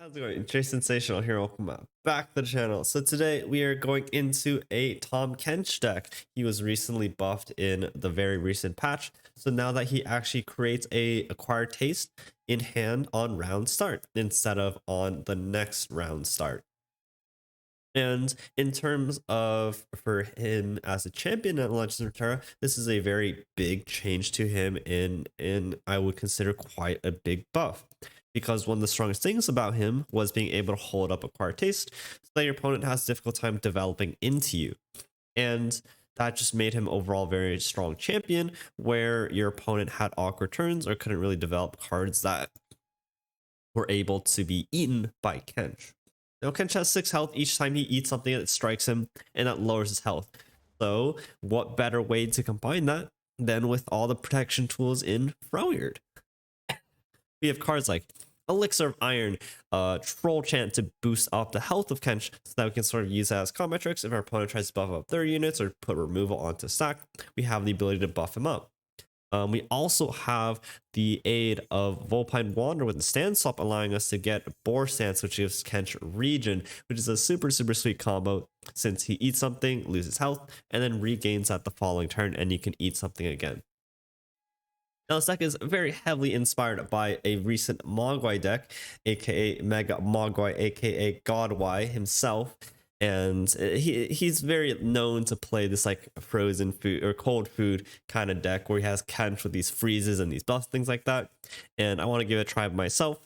How's it going? Jay Sensational here. Welcome back to the channel. So today we are going into a Tahm Kench deck. He was recently buffed in the very recent patch. So now that he actually creates a acquired taste in hand on round start instead of on the next round start. And in terms of for him as a champion at Legends of Runeterra, this is a very big change to him in I would consider quite a big buff. Because one of the strongest things about him was being able to hold up acquired taste so that your opponent has a difficult time developing into you. And that just made him overall very strong champion where your opponent had awkward turns or couldn't really develop cards that were able to be eaten by Kench. Now, Kench has 6 health each time he eats something that strikes him, and that lowers his health. So, what better way to combine that than with all the protection tools in Freljord? We have cards like Elixir of Iron, Troll Chant to boost up the health of Kench, so that we can sort of use that as combat tricks. If our opponent tries to buff up their units or put removal onto stack, we have the ability to buff him up. We also have the aid of Vulpine Wander with the stand swap, allowing us to get Boar Stance, which gives Kench Regen, which is a super sweet combo since he eats something, loses health, and then regains at the following turn, and you can eat something again. Now, this deck is very heavily inspired by a recent Mogwai deck, aka Mega Mogwai, aka Godwai himself. And he's very known to play this like frozen food or cold food kind of deck where he has Kench with these freezes and these buffs, things like that. And I want to give it a try myself.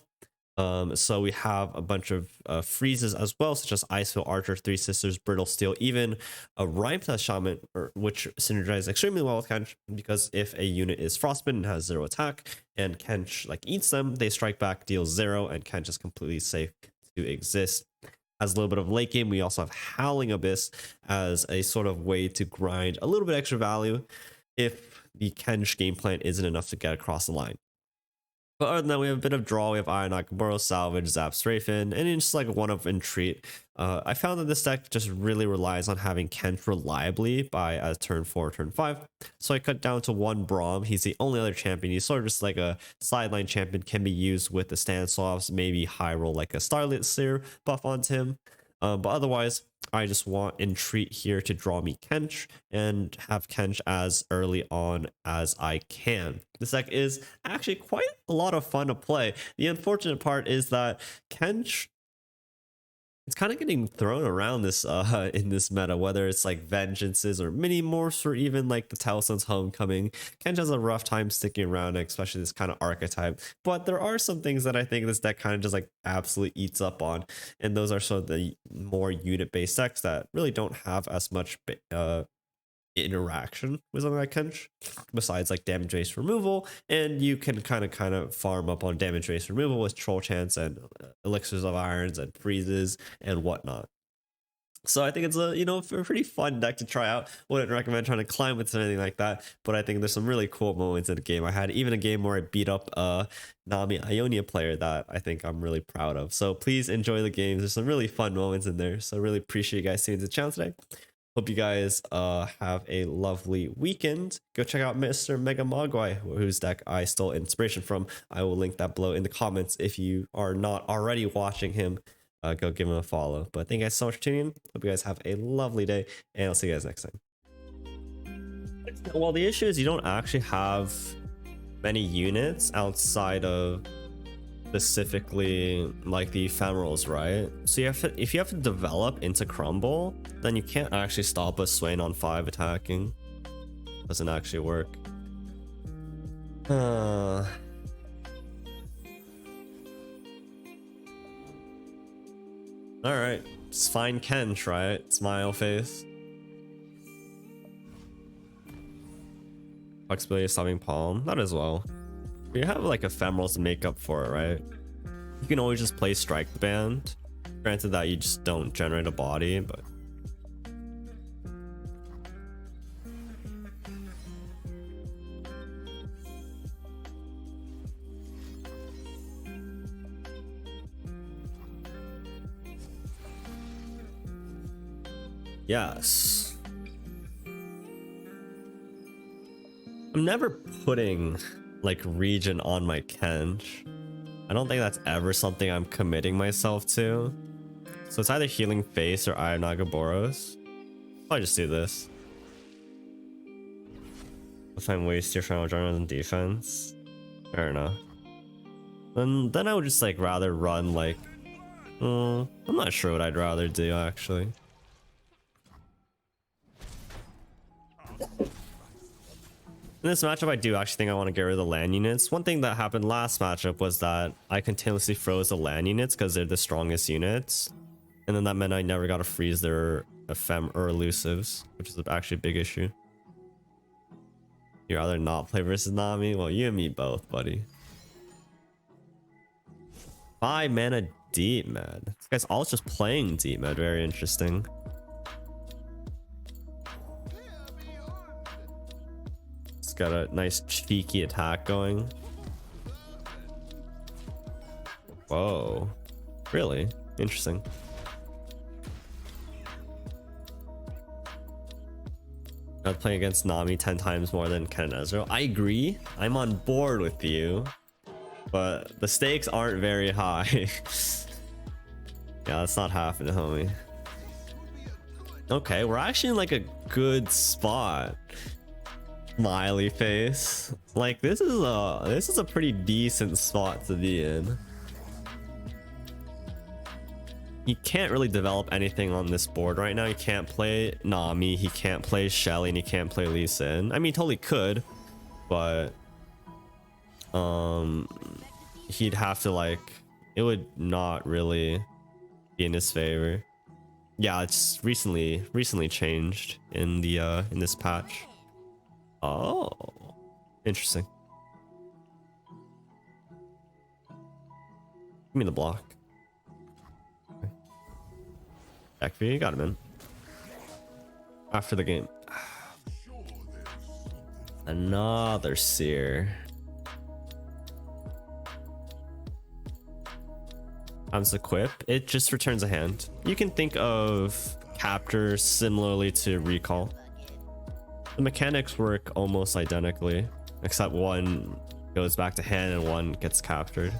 So we have a bunch of freezes as well, such as Icefield Archer, Three Sisters, Brittle Steel, even a Rhyme Test Shaman, which synergize extremely well with Kench, because if a unit is frostbitten and has 0 attack, and Kench like eats them, they strike back, deals 0, and Kench is completely safe to exist. As a little bit of late game, we also have Howling Abyss as a sort of way to grind a little bit extra value if the Kench game plan isn't enough to get across the line. But other than that, we have a bit of draw. We have Iron Nakamura, Salvage, Zap Strafen, and it's just like one of Entreat. I found that this deck just really relies on having Kench reliably by turn 4, turn 5. So I cut down to 1 Braum. He's the only other champion. He's sort of just like a sideline champion, can be used with the stand swaps, maybe high roll like a Starlit Seer buff onto him. But otherwise, I just want Entreat here to draw me Kench and have Kench as early on as I can. This deck is actually quite a lot of fun to play. The unfortunate part is that Kench, it's kind of getting thrown around this in this meta, whether it's like Vengeances or Mini Morphs or even like the Talisman's Homecoming. Kench has a rough time sticking around, especially this kind of archetype. But there are some things that I think this deck kind of just like absolutely eats up on, and those are some of the more unit-based decks that really don't have as much interaction with something like Kench, besides like damage base removal, and you can kind of farm up on damage base removal with Troll Chants and Elixirs of Irons and Freezes and whatnot. So I think it's a pretty fun deck to try out. Wouldn't recommend trying to climb with anything like that, but I think there's some really cool moments in the game. I had even a game where I beat up a Nami IO player that I think I'm really proud of. So please enjoy the games. There's some really fun moments in there. So I really appreciate you guys seeing the channel today. Hope you guys have a lovely weekend. Go check out Mr. Mega Mogwai, whose deck I stole inspiration from. I will link that below in the comments. If you are not already watching him, go give him a follow. But thank you guys so much for tuning in. Hope you guys have a lovely day, and I'll see you guys next time. Well, the issue is you don't actually have many units outside of specifically like the ephemerals, right? So if you have to develop into Crumble, then you can't actually stop a Swain on 5 attacking. Doesn't actually work. All right, just find Kench, right? Smile face. Flexibility of stopping palm, that as well. You have like ephemerals to make up for it, right? You can always just play Strike the Band. Granted that you just don't generate a body, but yes. I'm never putting like regen on my Kench. I don't think that's ever something I'm committing myself to. So it's either healing face or Iron Nagaboros. I'll just do this. If I'm waste your final general than defense. Fair enough. Then I would just like rather run like I'm not sure what I'd rather do actually. In this matchup, I do actually think I want to get rid of the land units. One thing that happened last matchup was that I continuously froze the land units because they're the strongest units. And then that meant I never got to freeze their ephem or elusives, which is actually a big issue. You'd rather not play versus Nami? Well, you and me both, buddy. 5 mana deep med. This guy's all just playing deep med. Very interesting. It's got a nice cheeky attack going. Whoa. Really? Interesting. I'd play against Nami 10 times more than Ken and Ezreal. I agree. I'm on board with you. But the stakes aren't very high. Yeah, that's not happening, homie. Okay, we're actually in like a good spot. Smiley face. Like this is a pretty decent spot to be in. He can't really develop anything on this board right now. He can't play Nami, he can't play Shelly, and he can't play Lee Sin. I mean, he totally could, but he'd have to like, it would not really be in his favor. Yeah, it's recently changed in the in this patch. Oh, interesting. Give me the block. Back for you, got him in. After the game. Another seer. Comes equip. It just returns a hand. You can think of capture similarly to recall. The mechanics work almost identically, except one goes back to hand and one gets captured.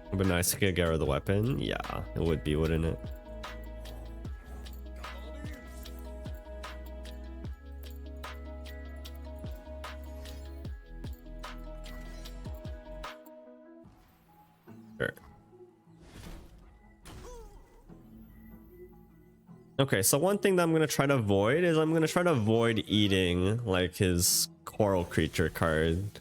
It would be nice to get rid of the weapon. Yeah, it would be, wouldn't it? Sure. Okay, so one thing that I'm gonna try to avoid is I'm gonna try to avoid eating like his coral creature card.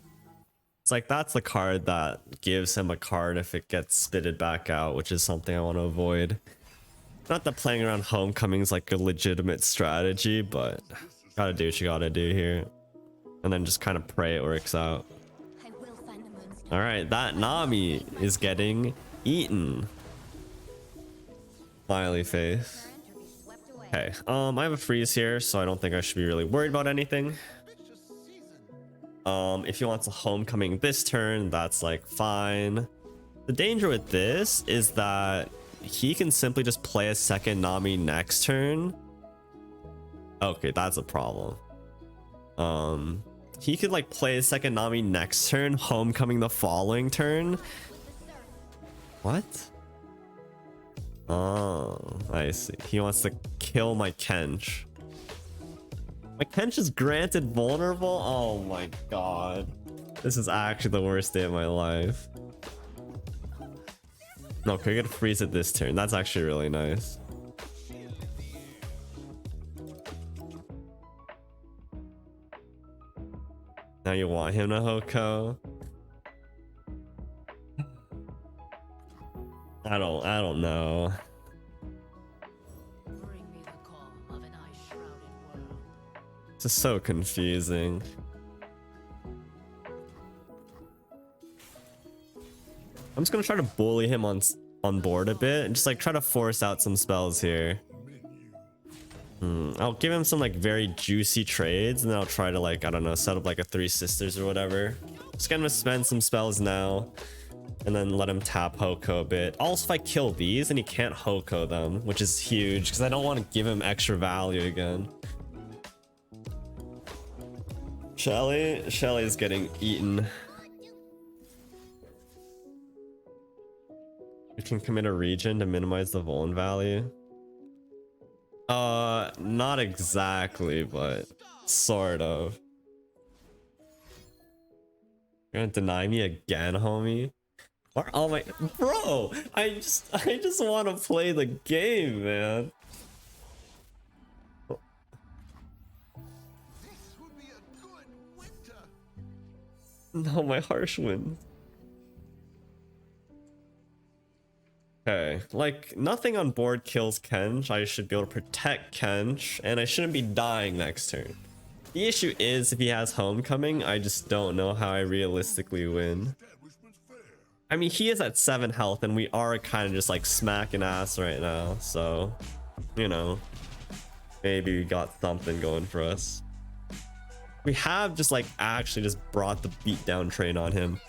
It's like that's the card that gives him a card if it gets spitted back out, which is something I want to avoid. Not that playing around homecoming is like a legitimate strategy, but gotta do what you gotta do here. And then just kind of pray it works out. Alright, that Nami is getting eaten. Smiley face. Okay, I have a freeze here, so I don't think I should be really worried about anything. If he wants a homecoming this turn, that's like fine. The danger with this is that he can simply just play a second Nami next turn. Okay, that's a problem. He could like play a second Nami next turn, homecoming the following turn. What? Oh, I see. He wants to kill my Kench. My Kench is granted vulnerable? Oh my god. This is actually the worst day of my life. Okay, we're gonna freeze it this turn. That's actually really nice. Now you want him to Hoko? I don't know. This is so confusing. I'm just gonna try to bully him on board a bit and just like try to force out some spells here. I'll give him some like very juicy trades and then I'll try to like, I don't know, set up like a 3 sisters or whatever. Just gonna spend some spells now. and then let him tap Hoko a bit. Also, if I kill these, then he can't Hoko them, which is huge because I don't want to give him extra value again. Shelly's getting eaten. You can commit a region to minimize the Vuln value. Not exactly, but sort of. You're gonna deny me again, homie? Or all my bro, I just want to play the game, man. No, my harsh wins. Okay, like nothing on board kills Kench. I should be able to protect Kench, and I shouldn't be dying next turn. The issue is if he has Homecoming, I just don't know how I realistically win. I mean, he is at 7 health, and we are kind of just like smacking ass right now, so you know, maybe we got something going for us. We have just like actually just brought the beatdown train on him.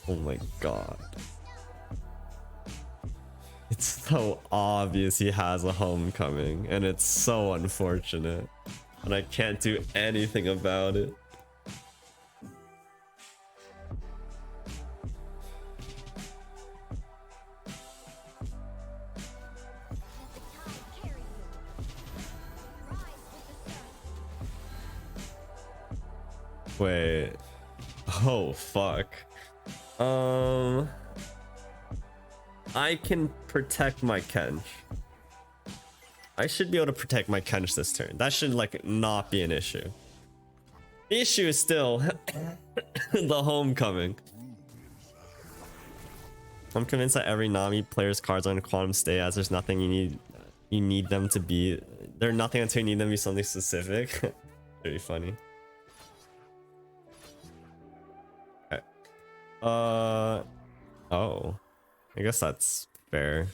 Oh my god. It's so obvious he has a Homecoming, and it's so unfortunate. And I can't do anything about it. Wait. Oh, fuck. I can protect my Kench. I should be able to protect my Kench this turn. That should like not be an issue. The issue is still the Homecoming. I'm convinced that every Nami player's cards are in Quantum Stay, as there's nothing you need them to be. There's nothing until you need them to be something specific. Very funny. Okay. Oh. I guess that's fair.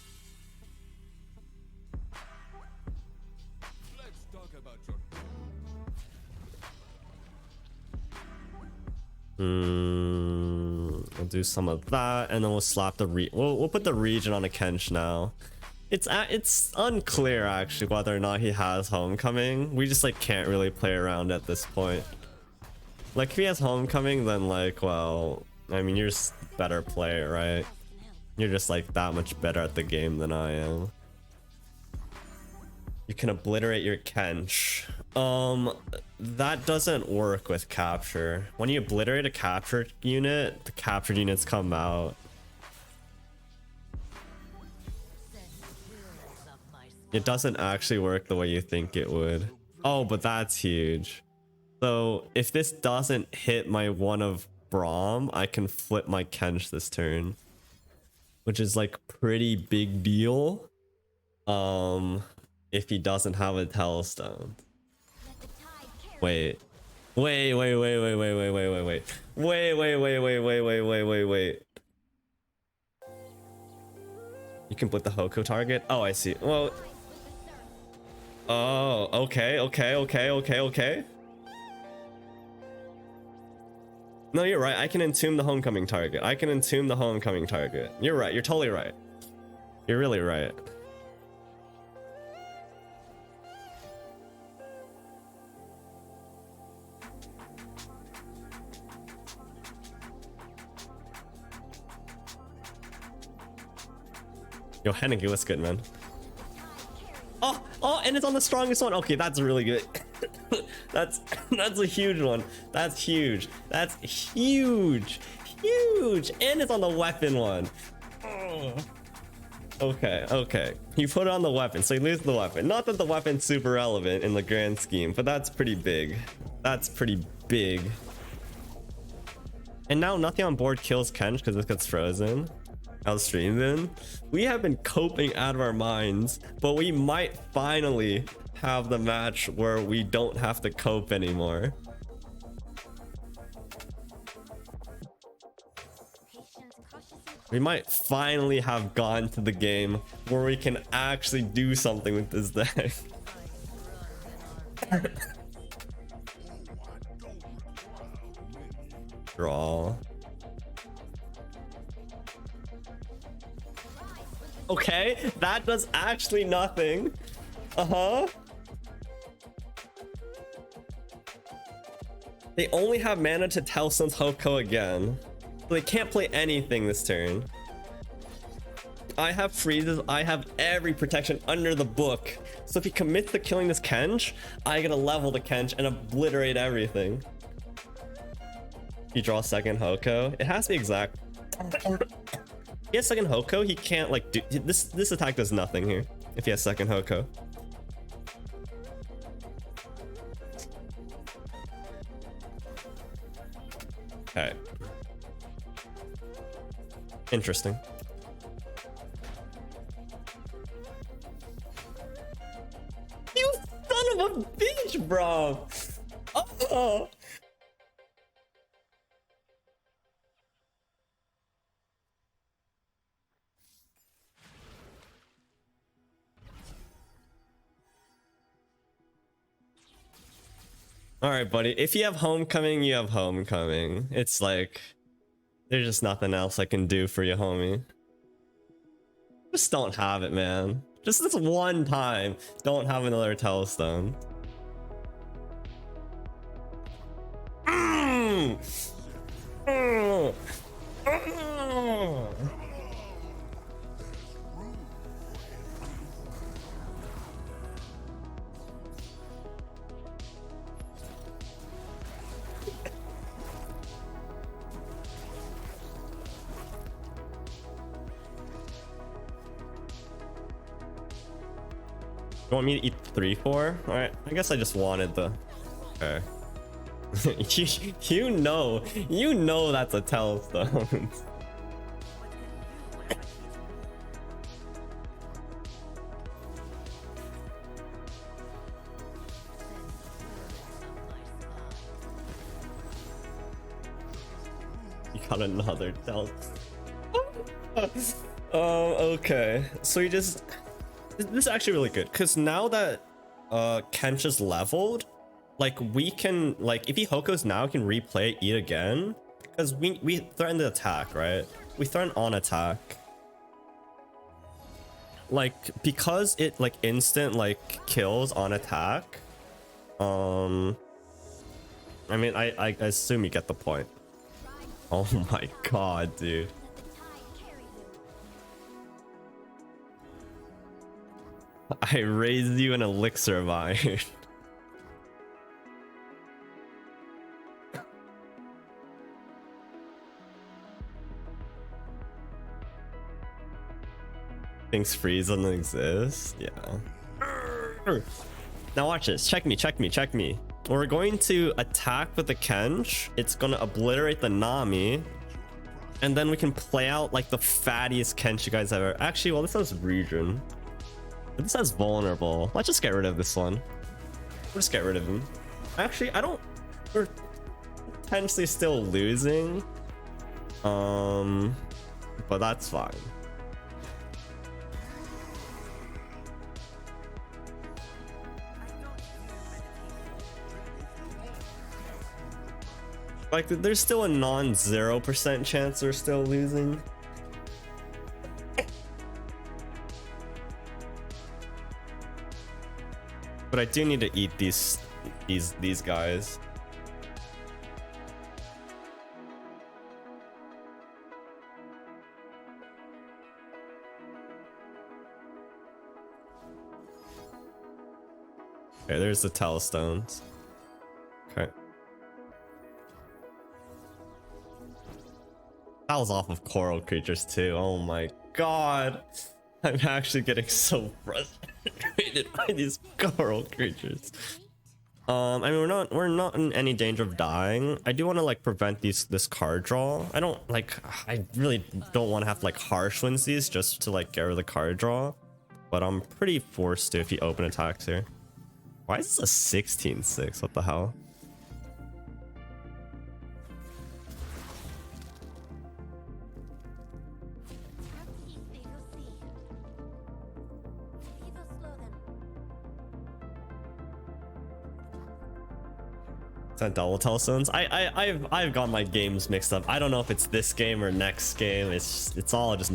We'll do some of that, and then we'll slap the we'll put the region on a Kench now. It's unclear actually whether or not he has Homecoming. We just like can't really play around at this point. Like if he has Homecoming, then like, well, I mean, you're just a better player, right? You're just like that much better at the game than I am. You can obliterate your Kench. That doesn't work with capture. When you obliterate a captured unit, the captured units come out. It doesn't actually work the way you think it would. Oh, but that's huge. So if this doesn't hit my one of Braum, I can flip my Kench this turn, which is like pretty big deal. If he doesn't have a Telestone. Wait. Wait. You can put the Hoko target? Oh, I see. Well. Oh, okay. No, you're right. I can entomb the Homecoming target. You're right. You're totally right. You're really right. Yo, Henneke, what's good, man? Oh, and it's on the strongest one. Okay, that's really good. that's a huge one. That's huge. And it's on the weapon one. Oh. Okay. You put it on the weapon, so you lose the weapon. Not that the weapon's super relevant in the grand scheme, but that's pretty big. And now nothing on board kills Kench because this gets frozen. I'll stream then. We have been coping out of our minds, but we might finally have the match where we don't have to cope anymore. We might finally have gone to the game where we can actually do something with this deck. Draw. Okay, that does actually nothing. Uh-huh. They only have mana to Telstone's Hoko again. So they can't play anything this turn. I have freezes, I have every protection under the book. So if he commits to killing this Kench, I gotta level the Kench and obliterate everything. He draws second Hoko. It has to be exact. He has second Hoko, he can't like do this attack does nothing here if he has second Hoko. Okay. Interesting. You son of a bitch, bro. Oh. All right, buddy. If you have homecoming, you have homecoming. It's like there's just nothing else I can do for you, homie. Just don't have it, man. Just this one time, don't have another Telestone. You want me to eat 3-4? All right, I guess I just wanted the. Okay. you know that's a Telestone. You got another Telestone. Oh, okay. So you just. This is actually really good because now that Kench is leveled, like we can like if he Hokos now, we can replay eat again because we threaten the attack, right? We threaten on attack. Like because it like instant like kills on attack. I mean I assume you get the point. Oh my god, dude. I raised you an elixir of iron. Thinks freeze doesn't exist? Yeah. Now watch this. Check me, check me, check me. We're going to attack with the Kench. It's gonna obliterate the Nami. And then we can play out like the fattiest Kench you guys ever. Actually, well, this has region. But this has vulnerable. Let's just get rid of this one. We'll just get rid of him. Actually, I don't. We're potentially still losing. But that's fine. Like, there's still a non-0% chance we're still losing. But I do need to eat these guys. Okay, there's the Telestones. Okay. That was off of coral creatures too. Oh my god. I'm actually getting so frustrated by these coral creatures. I mean we're not in any danger of dying. I do want to like prevent this card draw. I really don't want to have to like harsh wins these just to like get rid of the card draw. But I'm pretty forced to if he open attacks here. Why is this a 16-6? What the hell? 100% double telestones. I've got my games mixed up. I don't know if it's this game or next game. It's all just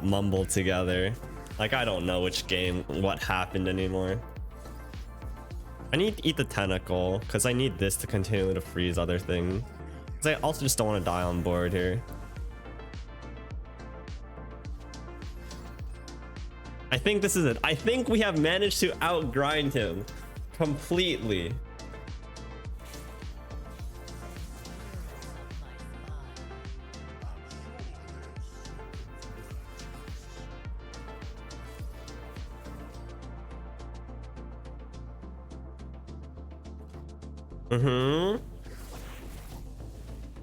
mumbled together. Like, I don't know which game what happened anymore. I need to eat the tentacle because I need this to continue to freeze other things. Because I also just don't want to die on board here. I think this is it. I think we have managed to outgrind him completely.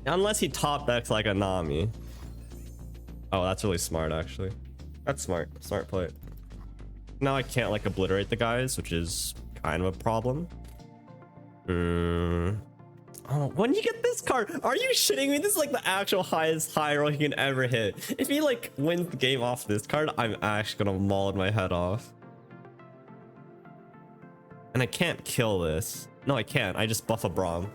Unless he top decks like a Nami. Oh, that's really smart, actually. That's smart. Smart play. Now I can't like obliterate the guys, which is kind of a problem. Oh, when you get this card, are you shitting me? This is like the actual highest high roll he can ever hit. If he like wins the game off this card, I'm actually gonna maul my head off. And I can't kill this. No, I can't. I just buff a Braum.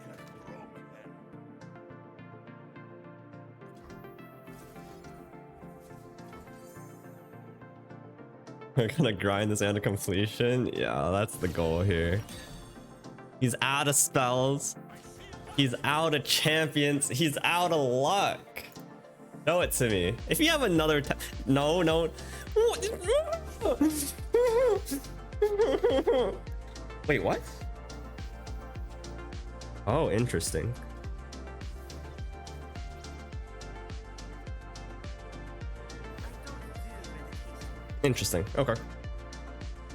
We're gonna grind this into completion. Yeah, that's the goal here. He's out of spells. He's out of champions. He's out of luck. Show it to me. If you have another no. Wait, what? Oh, interesting. Interesting. Okay.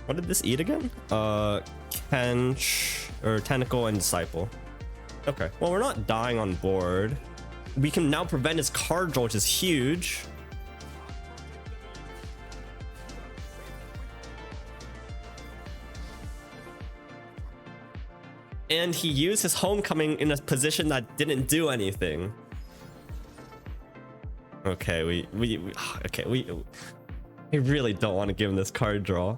What did this eat again? Kench or Tentacle and Disciple. Okay. Well, we're not dying on board. We can now prevent his card draw, which is huge. And he used his homecoming in a position that didn't do anything. Okay, we really don't want to give him this card draw.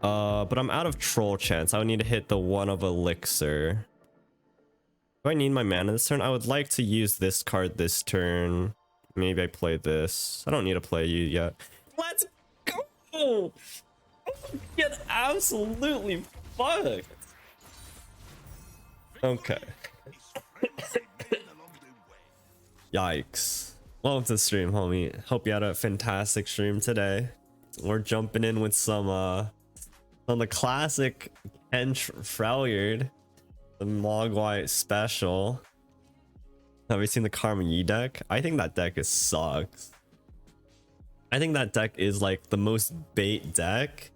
But I'm out of troll chance. I would need to hit the one of elixir. Do I need my mana this turn? I would like to use this card this turn. Maybe I play this. I don't need to play you yet. Let's go! Get absolutely fucked. Okay. Yikes. Welcome to the stream, homie. Hope you had a fantastic stream today. We're jumping in with some on the classic Kench Freljord, the Mogwai special. Have you seen the Karma Yi deck? I think that deck is sucks. I think that deck is like the most bait deck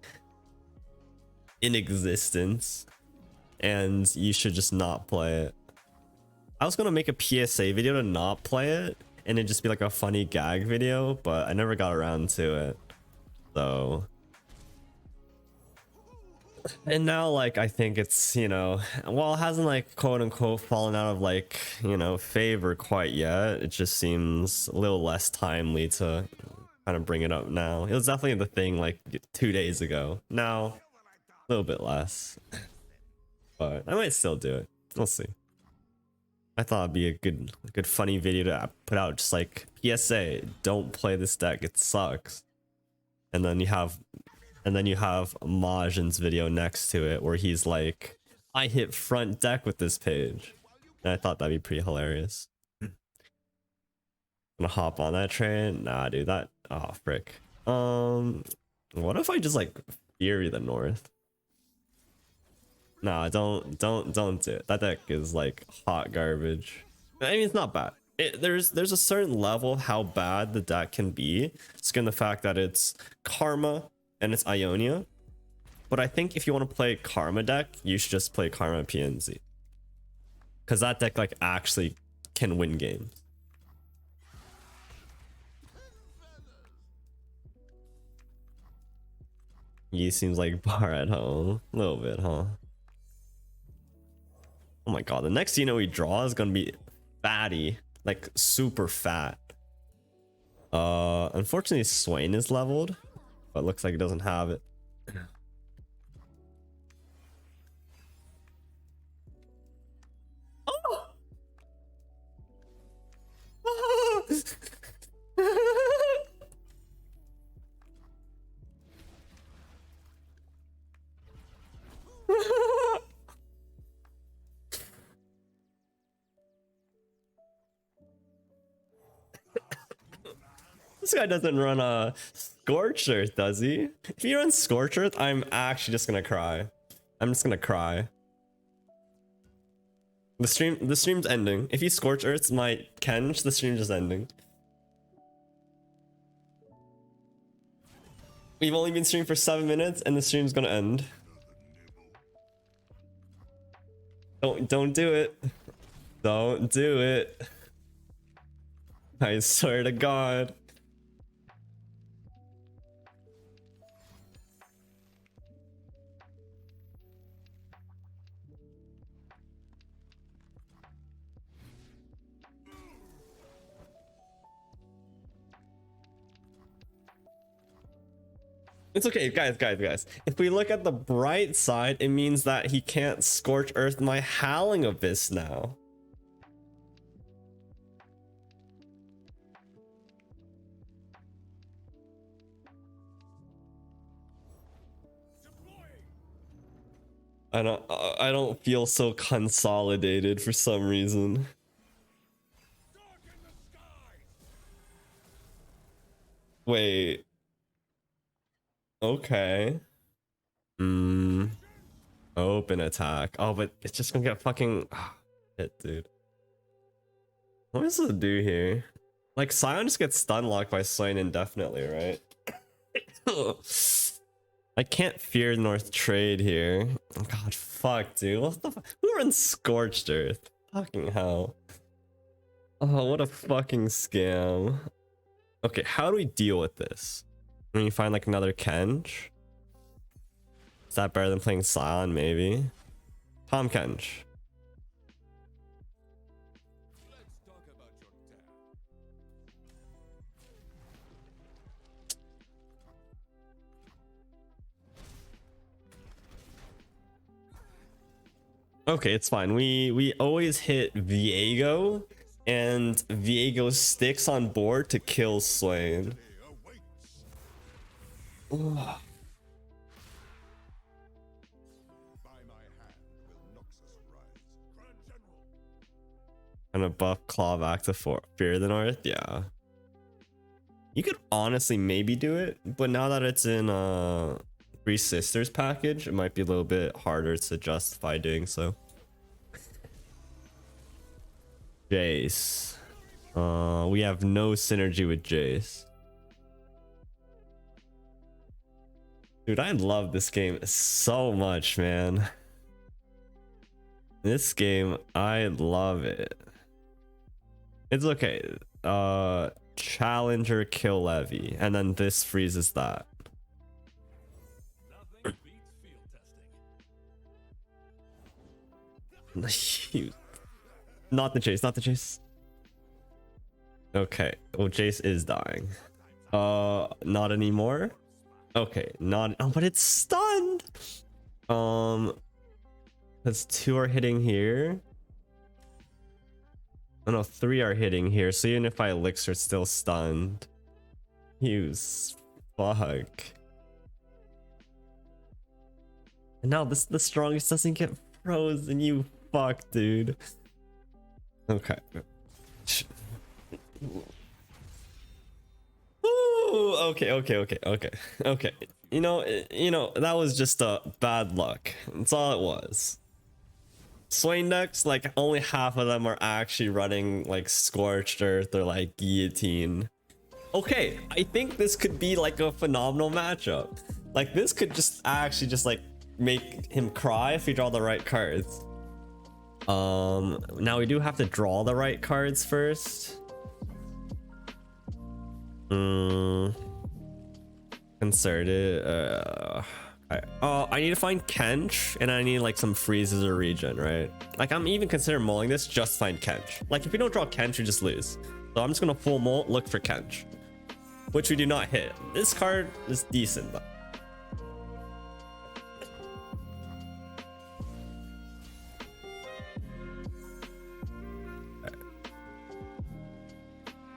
in existence, and you should just not play it. I was gonna make a PSA video to not play it and it'd just be like a funny gag video, but I never got around to it. So, and now like I think it's, you know, while it hasn't like quote unquote fallen out of like, you know, favor quite yet, it just seems a little less timely to kind of bring it up now. It was definitely the thing like 2 days ago. Now a little bit less, but I might still do it. We'll see. I thought it'd be a good funny video to put out, just like PSA, don't play this deck, it sucks. And then you have Majin's video next to it where he's like, I hit front deck with this page. And I thought that'd be pretty hilarious. Gonna hop on that train? Nah, dude, that, oh frick. What if I just like Fury the North? Nah, don't do it. That deck is like hot garbage. I mean, it's not bad. There's a certain level of how bad the deck can be. It's given the fact that it's Karma and it's Ionia. But I think if you want to play Karma deck, you should just play Karma PNZ. Because that deck like actually can win games. He seems like bar at home. A little bit, huh? Oh my god, the next we draw is gonna be fatty, like super fat. Unfortunately Swain is leveled, but looks like it doesn't have it. This guy doesn't run a Scorched Earth, does he? If he runs Scorched Earth, I'm actually just gonna cry. I'm just gonna cry. The stream's ending. If he Scorched Earths my Kench, the stream's just ending. We've only been streaming for 7 minutes and the stream's gonna end. Don't do it. Don't do it. I swear to God. It's okay, guys. If we look at the bright side, it means that he can't Scorch Earth my Howling Abyss now. I don't feel so consolidated for some reason. Wait. Okay. Open attack. Oh, but it's just gonna get fucking hit, dude. What does it do here? Like, Scion just gets stun locked by Swain indefinitely, right? I can't fear North trade here. Oh, God, fuck, dude. What the fuck? Who runs Scorched Earth? Fucking hell. Oh, what a fucking scam. Okay, how do we deal with this? When you find like another Kench? Is that better than playing Scion, maybe? Tom Kench. Okay, it's fine. We always hit Viego, and Viego sticks on board to kill Swain. Ugh. And a buff clawback to Fear the North, yeah. You could honestly maybe do it, but now that it's in Three Sisters package, it might be a little bit harder to justify doing so. Jace. We have no synergy with Jace. Dude, I love this game so much, man. This game, I love it. It's okay. Challenger kill Levy, and then this freezes that. Not the chase, not the chase. Okay, well, Jace is dying. Not anymore. Okay, not. Oh, but it's stunned. Because 2 are hitting here. Oh no, 3 are hitting here. So even if I elixir, it's still stunned. Use. Fuck. And now this the strongest doesn't get frozen. You fuck, dude. Okay. Ooh, okay. You know, that was just a bad luck. That's all it was. Swain decks, like, only half of them are actually running like Scorched Earth or like Guillotine. Okay, I think this could be like a phenomenal matchup. Like, this could just actually just like make him cry if we draw the right cards. Now we do have to draw the right cards first. Concerted. I need to find Kench, and I need like some freezes or regen, right? Like, I'm even considering mulling this just to find Kench. Like, if we don't draw Kench, we just lose. So I'm just gonna full mull, look for Kench, which we do not hit. This card is decent, but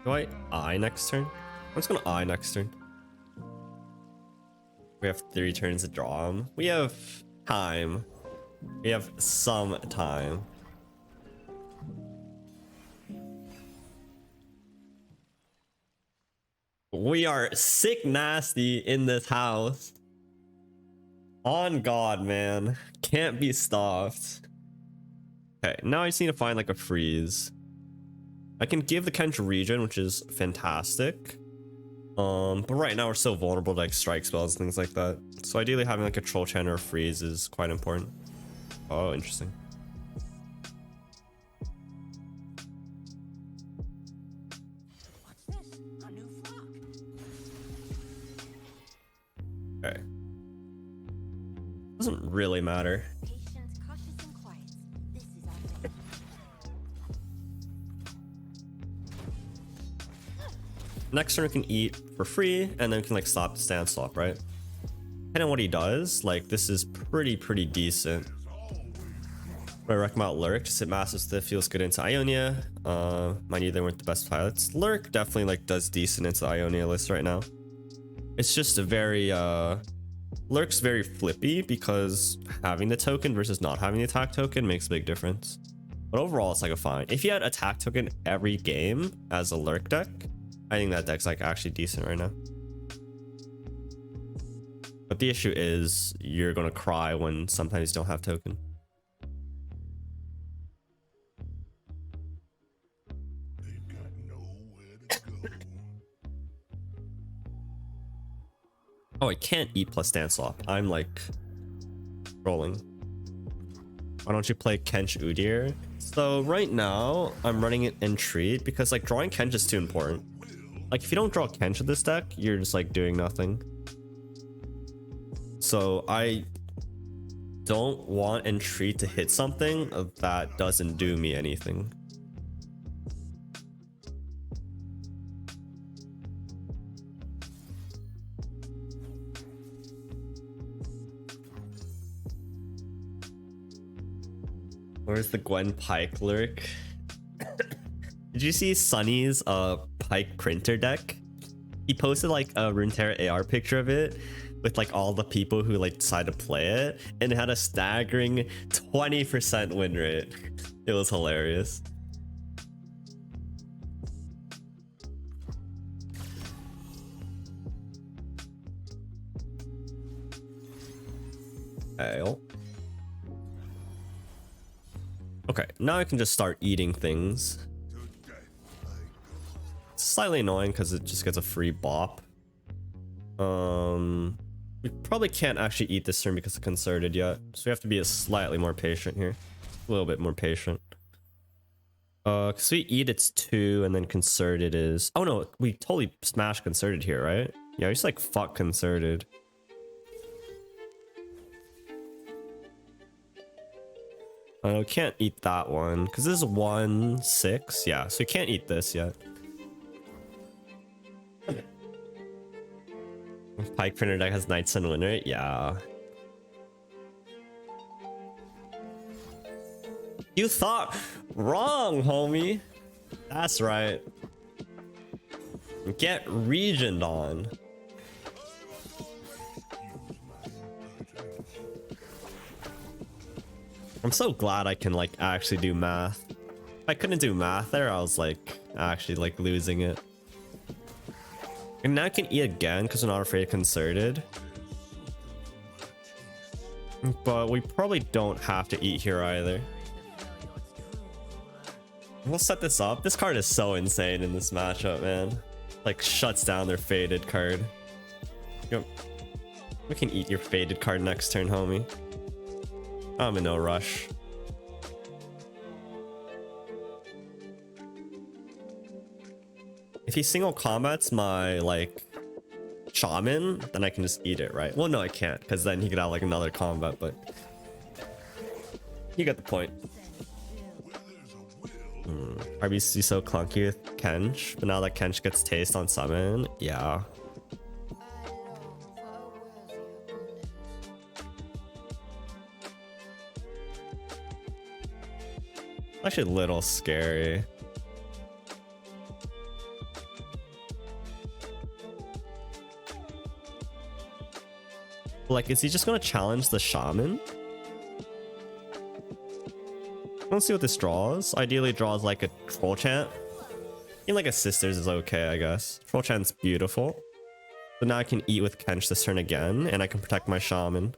do I eye next turn? I'm just gonna eye next turn. We have 3 turns to draw them. We have time. We have some time. we are sick nasty in this house. On God, man. Can't be stopped. Okay, now I just need to find like a freeze. I can give the Kench regen, which is fantastic. But right now we're so vulnerable to like strike spells and things like that. So ideally having like a troll chant or a freeze is quite important. Oh, interesting. Okay. Doesn't really matter. Next turn we can eat for free, and then we can like stop the stand swap, right? Depending on what he does, like this is pretty decent. But I recommend Lurk, just hit massive stiff, feels good into Ionia. Mind you, they weren't the best pilots. Lurk definitely like does decent into the Ionia list right now. It's just a very Lurk's very flippy because having the token versus not having the attack token makes a big difference. But overall it's like a fine. If you had attack token every game as a Lurk deck, I think that deck's like actually decent right now. But the issue is you're gonna cry when sometimes you don't have token. They've got nowhere to go. Oh, I can't eat plus stand swap. I'm like rolling. Why don't you play Kench Udyr? So right now I'm running it in treat because like drawing Kench is too important. Like if you don't draw Kench with this deck, you're just like doing nothing. So I don't want Entreat to hit something that doesn't do me anything. Where's the Gwen Pike lurk? Did you see Sunny's Pike printer deck? He posted like a Runeterra AR picture of it with like all the people who like decided to play it, and it had a staggering 20% win rate. It was hilarious. Okay, now I can just start eating things. It's slightly annoying because it just gets a free bop. We probably can't actually eat this turn because it's concerted yet, so we have to be slightly more patient here. A little bit more patient. Because we eat it's 2 and then concerted is... Oh no, we totally smashed concerted here, right? Yeah, we just like fuck concerted. We can't eat that one because this is 1/6. Yeah, so we can't eat this yet. Pike printer deck has Knights and win rate. Yeah. You thought wrong, homie. That's right. Get regened on. I'm so glad I can like actually do math. If I couldn't do math there, I was like actually like losing it. And now I can eat again because I'm not afraid of concerted. But we probably don't have to eat here either. We'll set this up. This card is so insane in this matchup, man. Like shuts down their faded card. Yep. We can eat your faded card next turn, homie. I'm in no rush. If he single combats my like shaman, then I can just eat it, right? Well, no, I can't, because then he could have like another combat, but you get the point. RBC so clunky with Kench, but now that Kench gets taste on summon, yeah. Actually a little scary. Like, is he just gonna challenge the shaman? Let's see what this draws. Ideally draws like a troll chant. Even like a sisters is okay, I guess. Troll Chan's beautiful. So now I can eat with Kench this turn again, and I can protect my shaman.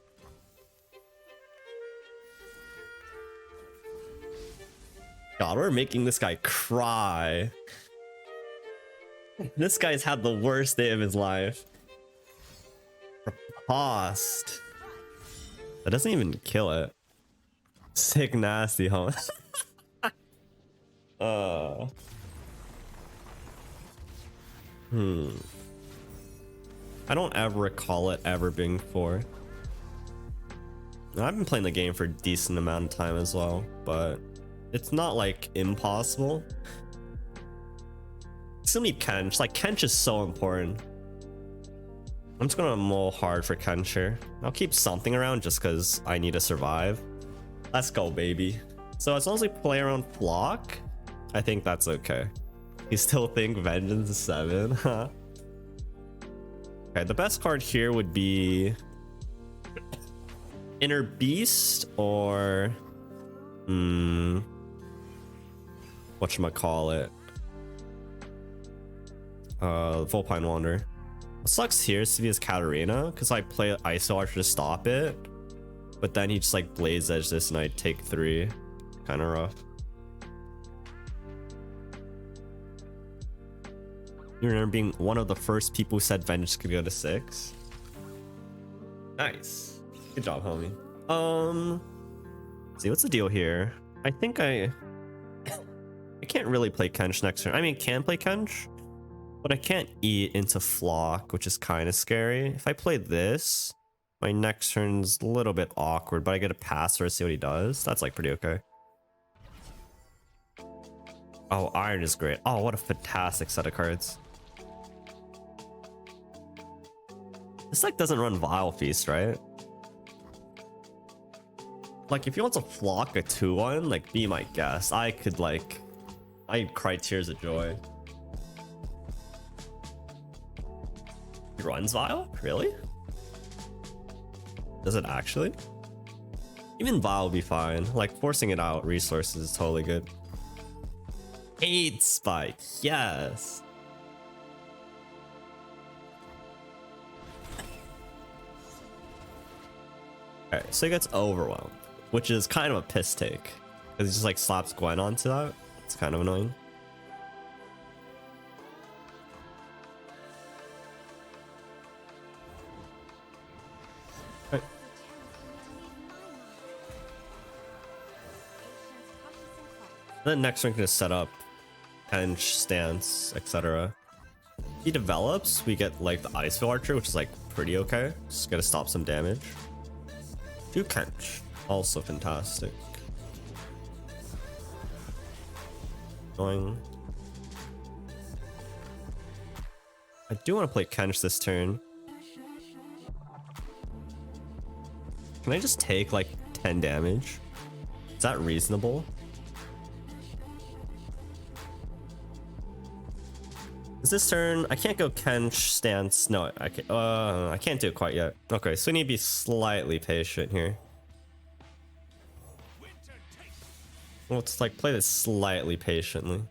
God, we're making this guy cry. This guy's had the worst day of his life. Riposte. That doesn't even kill it. Sick nasty, huh? I don't ever recall it ever being 4. I've been playing the game for a decent amount of time as well, but it's not like impossible. Still need Kench. Like, Kench is so important. I'm just gonna mull hard for Kench here. I'll keep something around just because I need to survive. Let's go, baby. So as long as we play around Flock, I think that's okay. You still think Vengeance is 7? Huh? Okay, the best card here would be Inner Beast or whatchamacallit? Vulpine Wander. What sucks here is to be his Katarina, because I play ISO Archer to stop it, but then he just like Blaze Edge this and I take 3. Kind of rough. You remember being one of the first people who said Vengeance could go to 6? Nice. Good job, homie. See, what's the deal here? I think I can't really play Kench next turn. I mean, can play Kench, but I can't eat into Flock, which is kind of scary. If I play this, my next turn's a little bit awkward, but I get a pass or see what he does. That's like pretty okay. Oh, Iron is great. Oh, what a fantastic set of cards. This deck doesn't run Vile Feast, right? Like, if you want to Flock a 2-1, like, be my guest. I'd cry tears of joy. He runs Vile? Really? Does it actually? Even Vile would be fine. Like, forcing it out resources is totally good. 8 Spike, yes. Alright, so he gets overwhelmed, which is kind of a piss take, because he just like slaps Gwen onto that. It's kind of annoying. Right. Then next we're gonna set up Kench, stance, etc. He develops, we get like the Icefield Archer, which is like pretty okay. Just gotta stop some damage. Do Kench, also fantastic. Annoying. I do want to play Kench this turn. Can I just take like 10 damage? Is that reasonable? Is this turn? I can't go Kench stance. No, I can't do it quite yet. Okay, so we need to be slightly patient here. Let's like play this slightly patiently.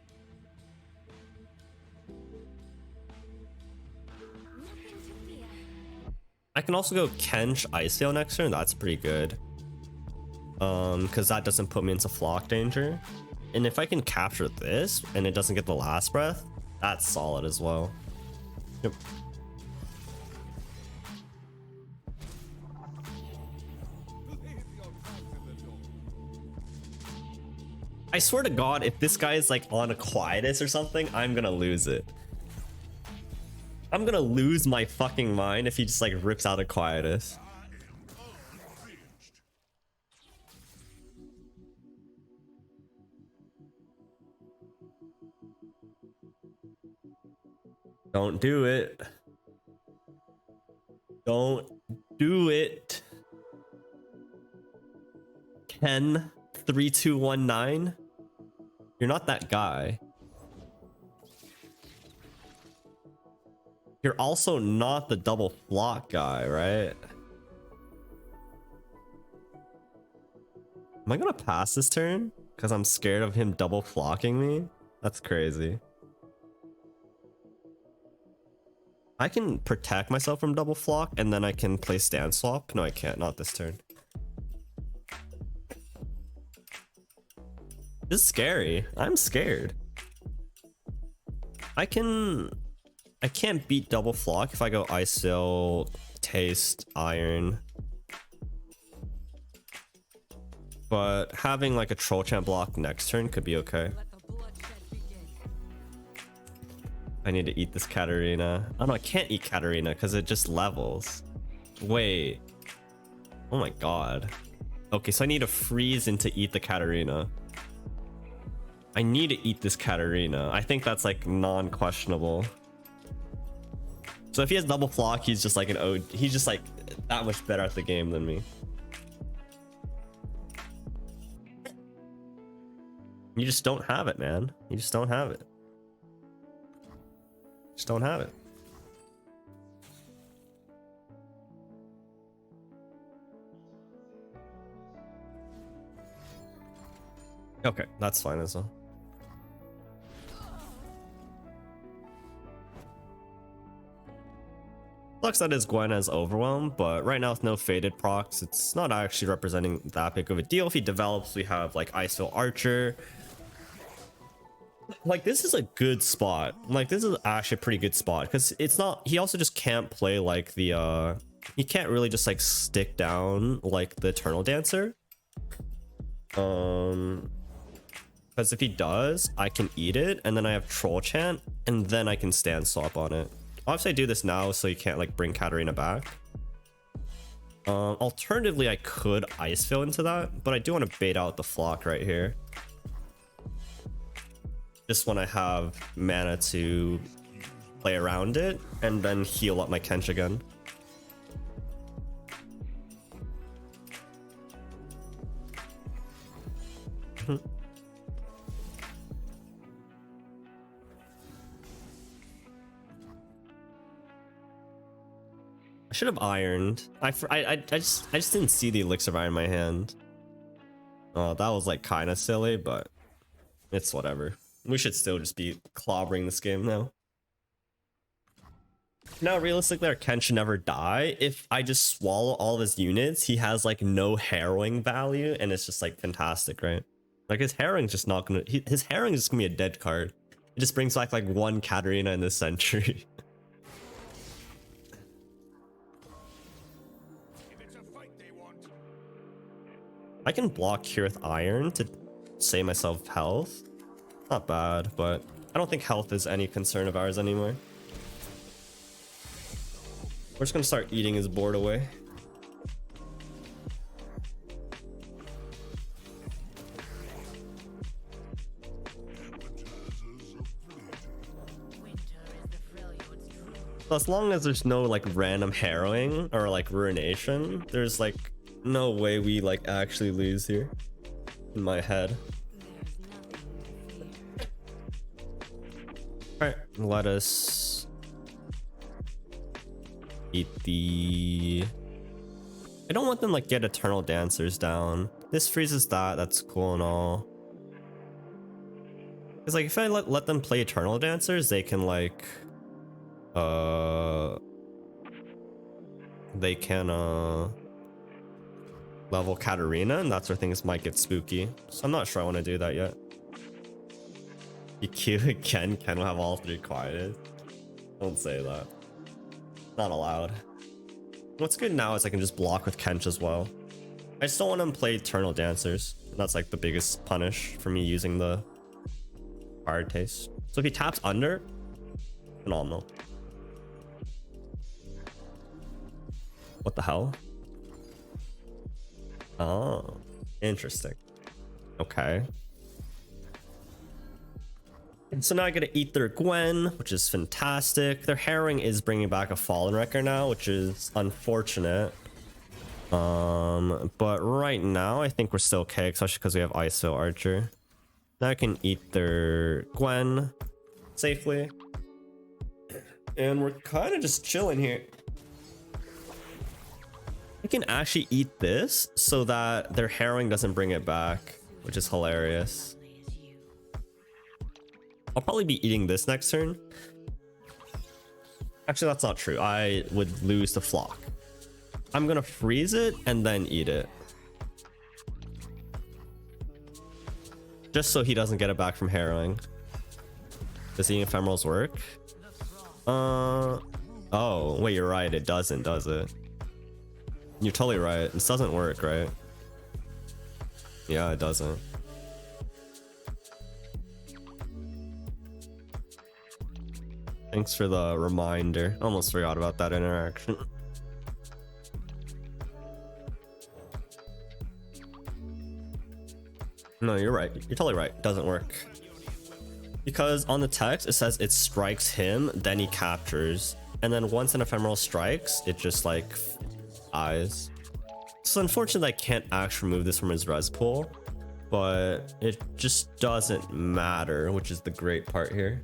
I can also go Kench Icesail next turn. That's pretty good. Because that doesn't put me into Flock danger. And if I can capture this and it doesn't get the last breath, that's solid as well. Yep. I swear to God, if this guy is like on a Quietus or something, I'm gonna lose it. I'm gonna lose my fucking mind if he just like rips out a Quietus. Don't do it. Don't do it. Ken 3219. You're not that guy. You're also not the double Flock guy, right? Am I gonna pass this turn? Because I'm scared of him double flocking me? That's crazy. I can protect myself from double flock and then I can play stand swap. No, I can't. Not this turn. This is scary. I'm scared. I can't beat double flock if I go Icefill, Taste, Iron. But having like a Troll Champ block next turn could be okay. I need to eat this Katarina. Oh no, I can't eat Katarina because it just levels. Wait. Oh my god. Okay, so I need to freeze in to eat the Katarina. I need to eat this Katarina. I think that's like non-questionable. So if he has double flock, he's just like an O. He's just like that much better at the game than me. You just don't have it, man. You just don't have it. Just don't have it. Okay, that's fine as well. Sucks that his Gwen has overwhelmed, but right now with no faded procs, it's not actually representing that big of a deal. If he develops, we have like Icefill Archer. Like this is a good spot. Like this is actually a pretty good spot because it's not. He also just can't play like the. He can't really just like stick down like the Eternal Dancer. Because if he does, I can eat it, and then I have Troll Chant, and then I can stand swap on it. Obviously, I do this now so you can't like bring Katarina back. Alternatively, I could Icefill into that, but I do want to bait out the flock right here. Just when I have mana to play around it, and then heal up my Kench again. I should have ironed. I just didn't see the elixir of iron in my hand. Oh, that was like kind of silly, but it's whatever. We should still just be clobbering this game now. Now, realistically, our Ken should never die. If I just swallow all of his units, he has like no harrowing value, and it's just like fantastic, right? Like his harrowing's just not gonna. His harrowing is just gonna be a dead card. It just brings back like one Katarina in this century. I can block here with Iron to save myself health. Not bad, but I don't think health is any concern of ours anymore. We're just gonna start eating his board away. So as long as there's no like random harrowing or like ruination, there's like no way we like actually lose here in my head. All right, let us eat the. I don't want them like get Eternal Dancers down. This freezes that. That's cool and all. It's like if I let them play Eternal Dancers, they can like they can level Katarina, and that's where things might get spooky. So I'm not sure I want to do that yet. You Q again, Ken will have all three quieted. Don't say that. Not allowed. What's good now is I can just block with Kench as well. I just don't want him to play Eternal Dancers. That's like the biggest punish for me using the hard taste. So if he taps under, phenomenal. What the hell? Oh, interesting. Okay. And so now I gotta eat their Gwen, which is fantastic. Their harrowing is bringing back a Fallen Wrecker now, which is unfortunate. But right now I think we're still okay, especially because we have Icefill Archer. Now I can eat their Gwen safely. And we're kind of just chilling here. I can actually eat this so that their harrowing doesn't bring it back, which is hilarious. I'll probably be eating this next turn. Actually, that's not true. I would lose the flock. I'm gonna freeze it and then eat it. Just so he doesn't get it back from harrowing. Does eating ephemerals work? Oh, wait, you're right. It doesn't, does it? You're totally right. This doesn't work, right? Yeah, it doesn't. Thanks for the reminder. Almost forgot about that interaction. No, you're right. You're totally right. It doesn't work. Because on the text, it says it strikes him, then he captures. And then once an ephemeral strikes, it just like dies. So unfortunately, I can't actually remove this from his res pool. But it just doesn't matter, which is the great part here.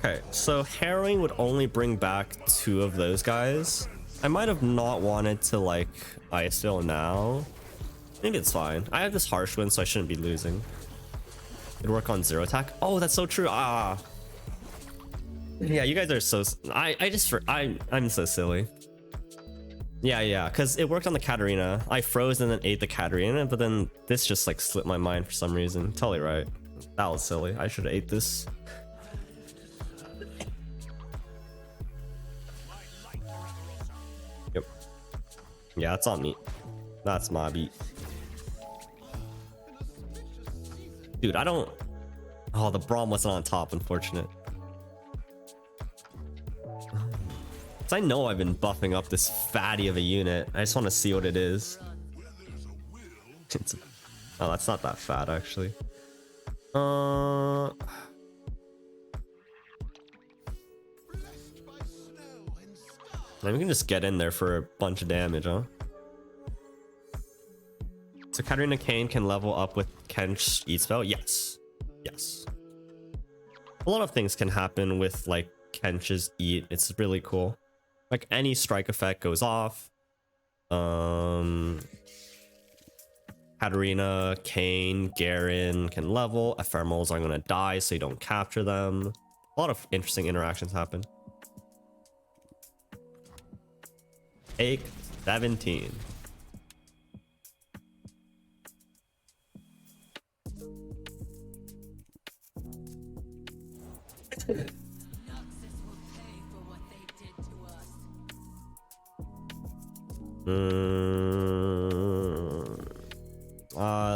Okay, so harrowing would only bring back 2 of those guys. I might have not wanted to like ISO now. Maybe it's fine. I have this harsh wind, so I shouldn't be losing. It'd work on 0 attack. Oh, that's so true. Ah. Yeah, you guys are so. I'm so silly. Yeah, because it worked on the Katarina. I froze and then ate the Katarina, but then this just like slipped my mind for some reason. Totally right. That was silly. I should have ate this. Yep. Yeah, it's on me. That's my beat. Dude, I don't... Oh, the Braum wasn't on top, unfortunate. Cause I know I've been buffing up this fatty of a unit. I just want to see what it is. Oh, that's not that fat, actually. Then we can just get in there for a bunch of damage, huh? So Katarina Kane can level up with Kench Eat Spell? Yes. Yes. A lot of things can happen with like Kench's Eat. It's really cool. Like any strike effect goes off. Katarina, Kane, Garen can level. Ephemerals are gonna die, so you don't capture them. A lot of interesting interactions happen. Take 17.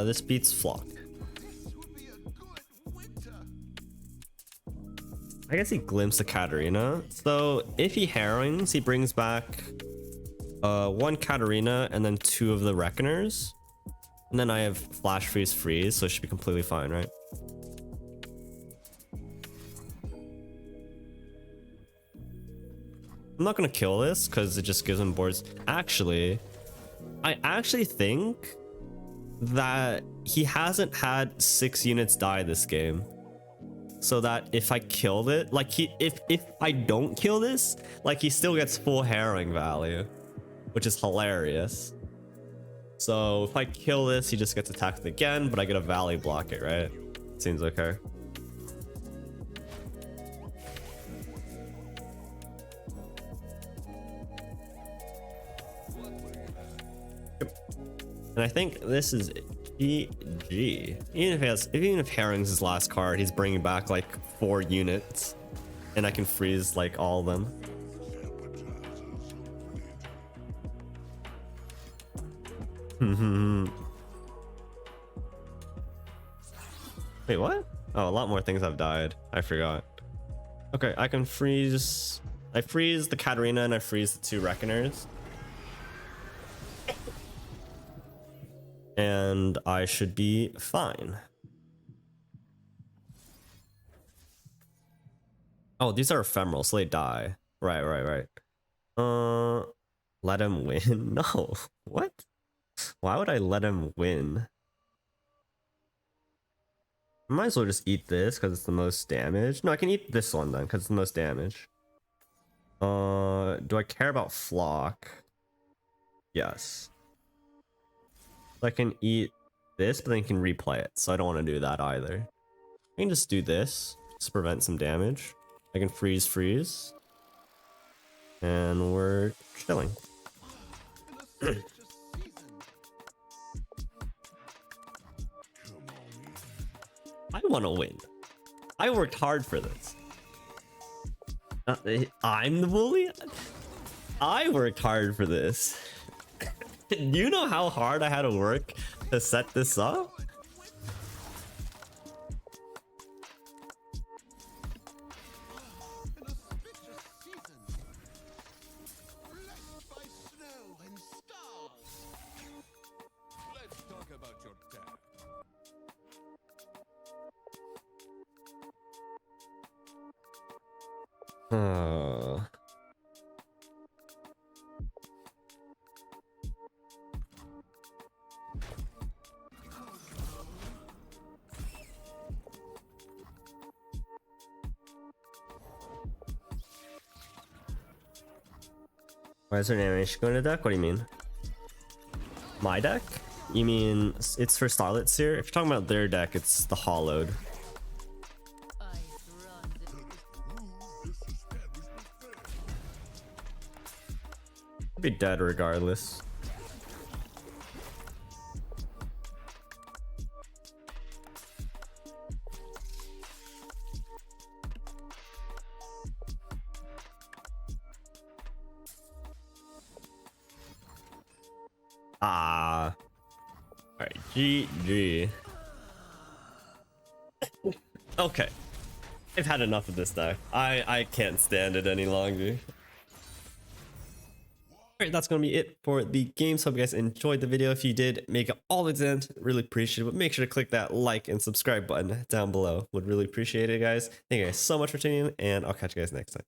This beats Flock. I guess he glimpsed the Katarina. So if he harrowings, he brings back 1 Katarina and then 2 of the Reckoners. And then I have Flash Freeze, so it should be completely fine, right? I'm not gonna kill this because it just gives him boards. Actually, I actually think that he hasn't had 6 units die this game. So that if I killed it, like if I don't kill this, like he still gets full harrowing value, which is hilarious. So if I kill this, he just gets attacked again, but I get a valley block it, right? Seems okay. And I think this is GG. Even if Herring's his last card, he's bringing back like 4 units, and I can freeze like all of them. Wait, what? Oh, a lot more things have died. I forgot. Okay, I can freeze. I freeze the Katarina and I freeze the 2 Reckoners. And I should be fine. Oh, these are ephemeral, so they die. Right. Let him win? No. What? Why would I let him win? I might as well just eat this because it's the most damage. No, I can eat this one then because it's the most damage. Do I care about Flock? Yes. I can eat this, but then you can replay it. So I don't want to do that either. I can just do this to prevent some damage. I can freeze. And we're chilling. I want to win. I worked hard for this. I'm the bully? I worked hard for this. You know how hard I had to work to set this up? Oh. Why is there an animation going to deck? What do you mean? My deck? You mean it's for Starlit Seer? If you're talking about their deck, it's the Hollowed. I'd be dead regardless. Ah. Alright, GG. Okay. I've had enough of this deck. I can't stand it any longer. Alright, that's going to be it for the games. Hope you guys enjoyed the video. If you did, make it all the way to the end. Really appreciate it. But make sure to click that like and subscribe button down below. Would really appreciate it, guys. Thank you guys so much for tuning in, and I'll catch you guys next time.